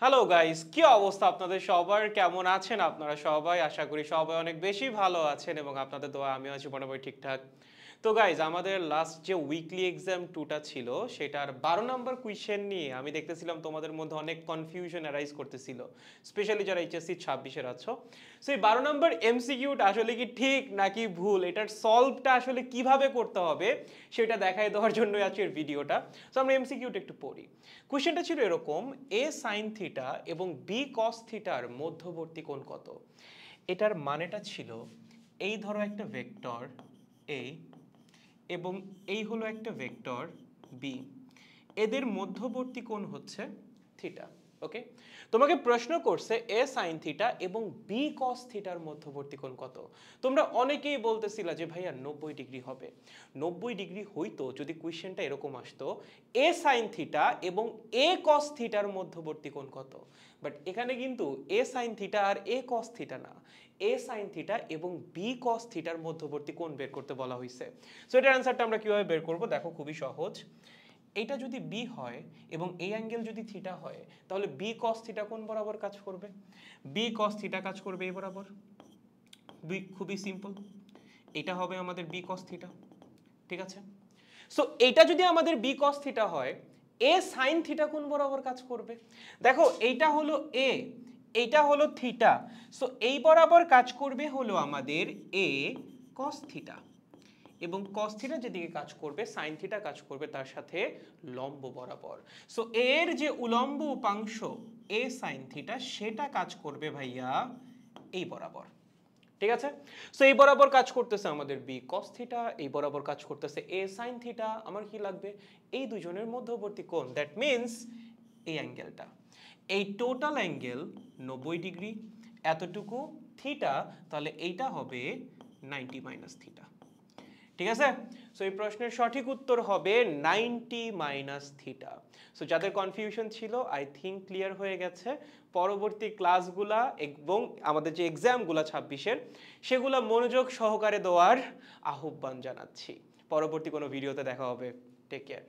Hello guys, কি অবস্থা আপনাদের সবার? কেমন আছেন আপনারা সবাই? আশা করি সবাই অনেক বেশি ভালো আছেন এবং আপনাদের দোয়া আমিও আছি মোটামুটি ঠিকঠাক। তো গাইস, আমাদের লাস্ট যে উইকলি এক্সাম 2 টা ছিল সেটার 12 নাম্বার কুয়েশ্চেন নিয়ে আমি দেখতেছিলাম তোমাদের মধ্যে অনেক কনফিউশন অ্যারাইজ করতেছিল। স্পেশালি যারা এইচএসসি 26 এর আছো। সো এই 12 নাম্বার এমসিকিউটা আসলে কি ঠিক নাকি ভুল, এটার সলভটা আসলে কিভাবে করতে হবে সেটা দেখাই দেওয়ার জন্যই আজকের ভিডিওটা। সো আমরা এমসিকিউটা একটু পড়ি। কোশ্চেনটা ছিল এরকম, এ সাইন থিটা এবং বি কস থিটার মধ্যবর্তী কোণ কত? এটার মানেটা ছিল, এই ধরো একটা ভেক্টর এ এবং এই হলো একটা ভেক্টর বি, এদের মধ্যবর্তী কোণ হচ্ছে থিটা। ওকে, তোমাকে প্রশ্ন করছে এ সাইন থিটা এবং বি কস থিটার মধ্যবর্তী কোণ কত? তোমরা অনেকেই বলতেছিলা যে ভাইয়া 90 ডিগ্রি হবে। 90 ডিগ্রি হইতো যদি কোয়েশ্চেনটা এরকম আসতো, এ সাইন থিটা এবং এ কস থিটার মধ্যবর্তী কোণ কত? বাট এখানে কিন্তু এ সাইন থিটা আর এ কস থিটা না, এ সাইন থিটা এবং বি কস থিটার মধ্যবর্তী কোণ বের করতে বলা হয়েছে। সো এটার অ্যান্সারটা আমরা কিভাবে বের করব? দেখো, খুবই সহজ। এটা যদি বি হয় এবং এই অ্যাঙ্গেল যদি থিটা হয়, তাহলে বি কস থিটা কোণ বরাবর কাজ করবে? বি কস থিটা কাজ করবে এই বরাবর। খুবই সিম্পল, এটা হবে আমাদের বি কস থিটা। ঠিক আছে, সো এইটা যদি আমাদের বি কস থিটা হয়, এ সাইন থিটা কোণ বরাবর কাজ করবে? দেখো, এইটা হলো এ, এইটা হলো থিটা, সো এই বরাবর কাজ করবে হলো আমাদের এ কস থিটা, এবং কস থিটা যেদিকে কাজ করবে সাইন থিটা কাজ করবে তার সাথে লম্ব বরাবর। সো এর যে উলম্ব উপাংশ এ সাইন থিটা সেটা কাজ করবে ভাইয়া এই বরাবর। ঠিক আছে, সো এই বরাবর কাজ করতেছে আমাদের বি কস থিটা, এই বরাবর কাজ করতেছে এ সাইন থিটা। আমার কি লাগবে? এই দুজনের মধ্যবর্তী কোণ, দ্যাট মিন্স এই অ্যাঙ্গেলটা, এই টোটাল অ্যাঙ্গেল 90 ডিগ্রি, এতটুকু থিটা, তাহলে এইটা হবে 90 মাইনাস থিটা। ঠিক আছে, সো এই প্রশ্নের সঠিক উত্তর হবে 90 মাইনাস থিটা। সো যাদের কনফিউশন ছিল, আই থিঙ্ক ক্লিয়ার হয়ে গেছে। পরবর্তী ক্লাসগুলা এবং আমাদের যে এক্সামগুলো 26-এর, সেগুলো মনোযোগ সহকারে দেওয়ার আহ্বান জানাচ্ছি। পরবর্তী কোনো ভিডিওতে দেখা হবে। Take care.